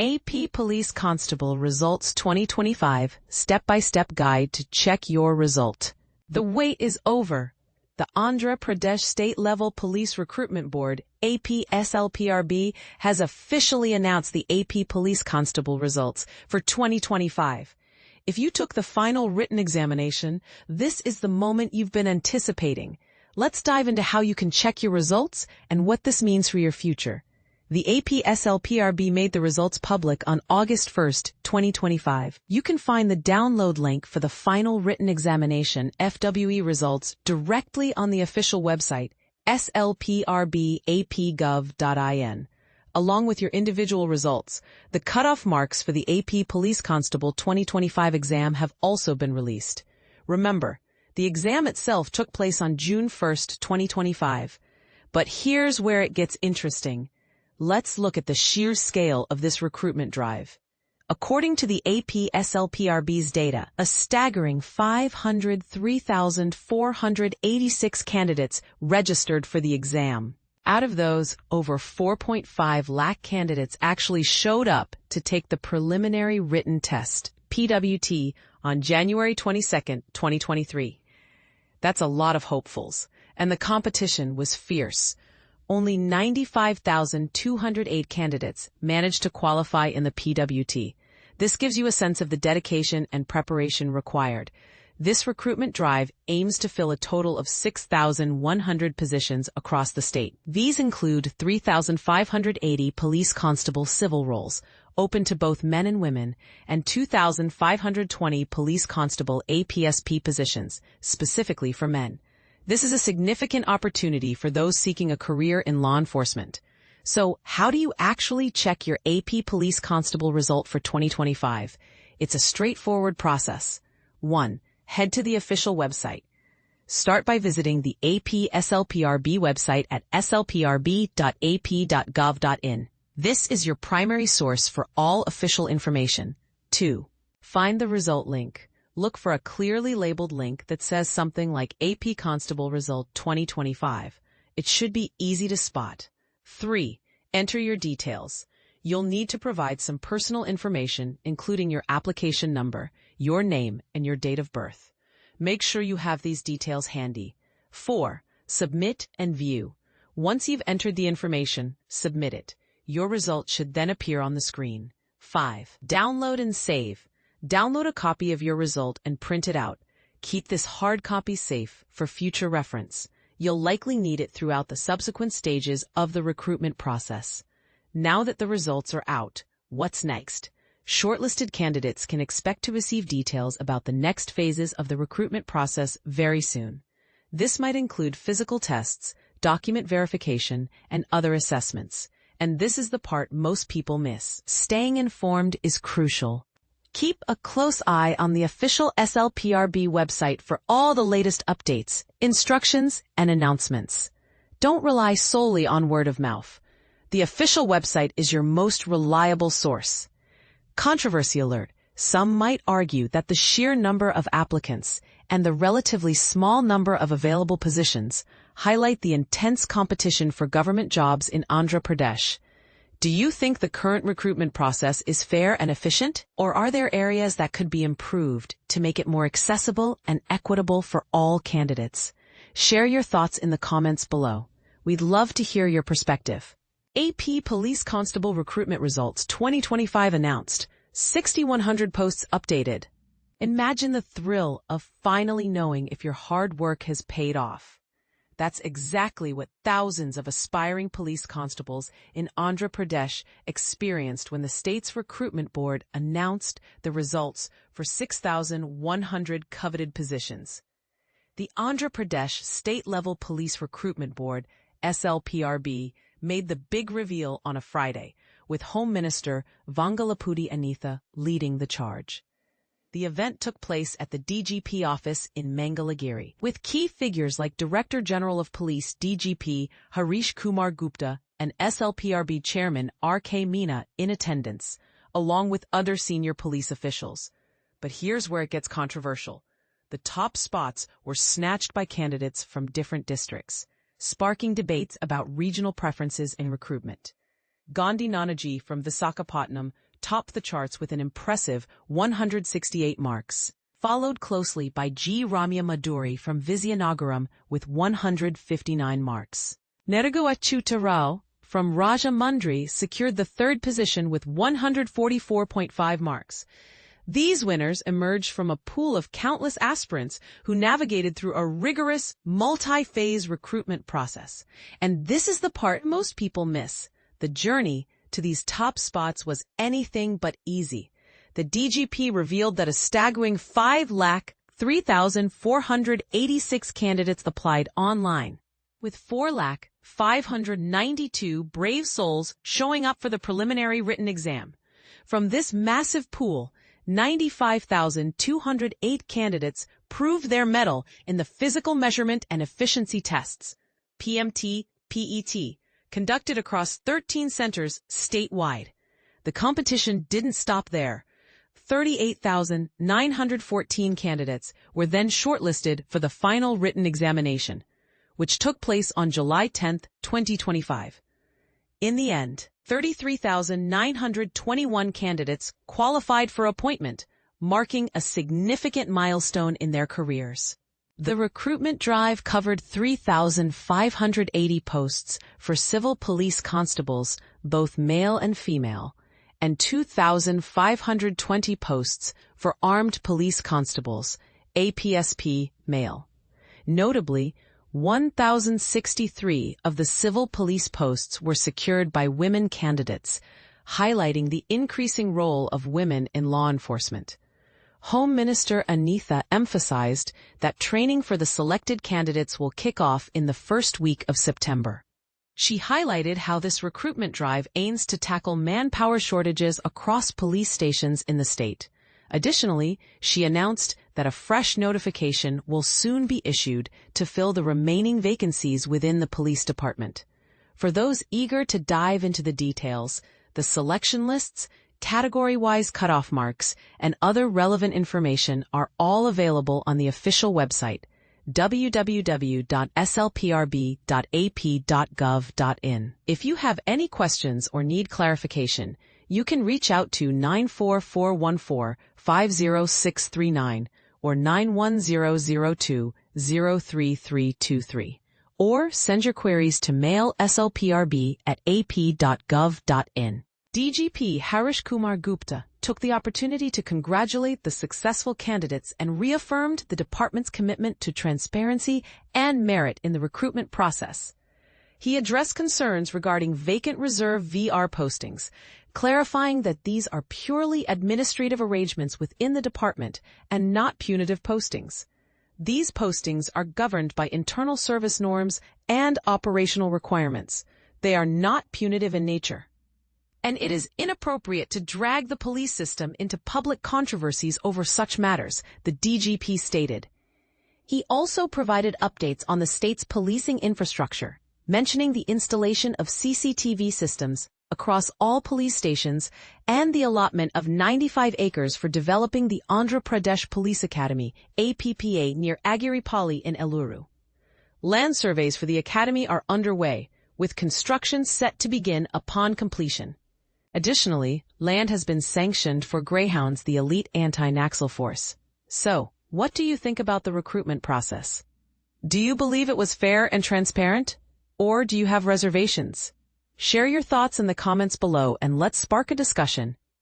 AP Police Constable Results 2025 Step-by-Step Guide to Check Your Result. The wait is over. The Andhra Pradesh State-Level Police Recruitment Board, AP SLPRB, has officially announced the AP Police Constable results for 2025. If you took the final written examination, this is the moment you've been anticipating. Let's dive into how you can check your results and what this means for your future. The AP SLPRB made the results public on August 1, 2025. You can find the download link for the final written examination FWE results directly on the official website slprbap.gov.in. Along with your individual results, the cutoff marks for the AP Police Constable 2025 exam have also been released. Remember, the exam itself took place on June 1, 2025. But here's where it gets interesting. Let's look at the sheer scale of this recruitment drive. According to the AP SLPRB's data, a staggering 503,486 candidates registered for the exam. Out of those, over 4.5 lakh candidates actually showed up to take the preliminary written test, PWT, on January 22, 2023. That's a lot of hopefuls, and the competition was fierce. Only 95,208 candidates managed to qualify in the PWT. This gives you a sense of the dedication and preparation required. This recruitment drive aims to fill a total of 6,100 positions across the state. These include 3,580 police constable civil roles, open to both men and women, and 2,520 police constable APSP positions, specifically for men. This is a significant opportunity for those seeking a career in law enforcement. So, how do you actually check your AP Police Constable result for 2025? It's a straightforward process. 1. Head to the official website. Start by visiting the AP SLPRB website at slprb.ap.gov.in. This is your primary source for all official information. 2. Find the result link. Look for a clearly labeled link that says something like AP Constable Result 2025. It should be easy to spot. 3. Enter your details. You'll need to provide some personal information, including your application number, your name, and your date of birth. Make sure you have these details handy. 4. Submit and view. Once you've entered the information, submit it. Your result should then appear on the screen. 5. Download and save. Download a copy of your result and print it out. Keep this hard copy safe for future reference. You'll likely need it throughout the subsequent stages of the recruitment process. Now that the results are out, what's next? Shortlisted candidates can expect to receive details about the next phases of the recruitment process very soon. This might include physical tests, document verification, and other assessments. And this is the part most people miss. Staying informed is crucial. Keep a close eye on the official SLPRB website for all the latest updates, instructions, and announcements. Don't rely solely on word of mouth. The official website is your most reliable source. Controversy alert. Some might argue that the sheer number of applicants and the relatively small number of available positions highlight the intense competition for government jobs in Andhra Pradesh. Do you think the current recruitment process is fair and efficient, or are there areas that could be improved to make it more accessible and equitable for all candidates? Share your thoughts in the comments below. We'd love to hear your perspective. AP Police Constable Recruitment Results 2025 announced. 6,100 posts updated. Imagine the thrill of finally knowing if your hard work has paid off. That's exactly what thousands of aspiring police constables in Andhra Pradesh experienced when the state's recruitment board announced the results for 6,100 coveted positions. The Andhra Pradesh State-Level Police Recruitment Board, SLPRB, made the big reveal on a Friday, with Home Minister Vangalapudi Anitha leading the charge. The event took place at the DGP office in Mangalagiri, with key figures like Director General of Police DGP Harish Kumar Gupta and SLPRB Chairman R.K. Meena in attendance, along with other senior police officials. But here's where it gets controversial. The top spots were snatched by candidates from different districts, sparking debates about regional preferences in recruitment. Gandhi Nanaji from Visakhapatnam topped the charts with an impressive 168 marks, followed closely by G. Ramya Maduri from Vizianagaram with 159 marks. Nerugu Achyuta Rao from Rajahmundry secured the third position with 144.5 marks. These winners emerged from a pool of countless aspirants who navigated through a rigorous, multi-phase recruitment process. And this is the part most people miss. The journey to these top spots was anything but easy. The DGP revealed that a staggering 5,03,486 candidates applied online, with 4,592 brave souls showing up for the preliminary written exam. From this massive pool, 95,208 candidates proved their mettle in the physical measurement and efficiency tests, PMT, PET, conducted across 13 centers statewide. The competition didn't stop there. 38,914 candidates were then shortlisted for the final written examination, which took place on July 10, 2025. In the end, 33,921 candidates qualified for appointment, marking a significant milestone in their careers. The recruitment drive covered 3,580 posts for civil police constables, both male and female, and 2,520 posts for armed police constables, APSP male. Notably, 1,063 of the civil police posts were secured by women candidates, highlighting the increasing role of women in law enforcement. Home Minister Anitha emphasized that training for the selected candidates will kick off in the first week of September. She highlighted how this recruitment drive aims to tackle manpower shortages across police stations in the state. Additionally, she announced that a fresh notification will soon be issued to fill the remaining vacancies within the police department. For those eager to dive into the details, the selection lists, category-wise cutoff marks, and other relevant information are all available on the official website, www.slprb.ap.gov.in. If you have any questions or need clarification, you can reach out to 94414-50639 or 91002-03323, or send your queries to mail@slprb@ap.gov.in. DGP Harish Kumar Gupta took the opportunity to congratulate the successful candidates and reaffirmed the department's commitment to transparency and merit in the recruitment process. He addressed concerns regarding vacant reserve VR postings, clarifying that these are purely administrative arrangements within the department and not punitive postings. These postings are governed by internal service norms and operational requirements. They are not punitive in nature. And it is inappropriate to drag the police system into public controversies over such matters, the DGP stated. He also provided updates on the state's policing infrastructure, mentioning the installation of CCTV systems across all police stations and the allotment of 95 acres for developing the Andhra Pradesh Police Academy, APPA, near Agiripalli in Eluru. Land surveys for the academy are underway, with construction set to begin upon completion. Additionally, land has been sanctioned for Greyhounds, the elite anti-Naxal force. So, what do you think about the recruitment process? Do you believe it was fair and transparent? Or do you have reservations? Share your thoughts in the comments below and let's spark a discussion.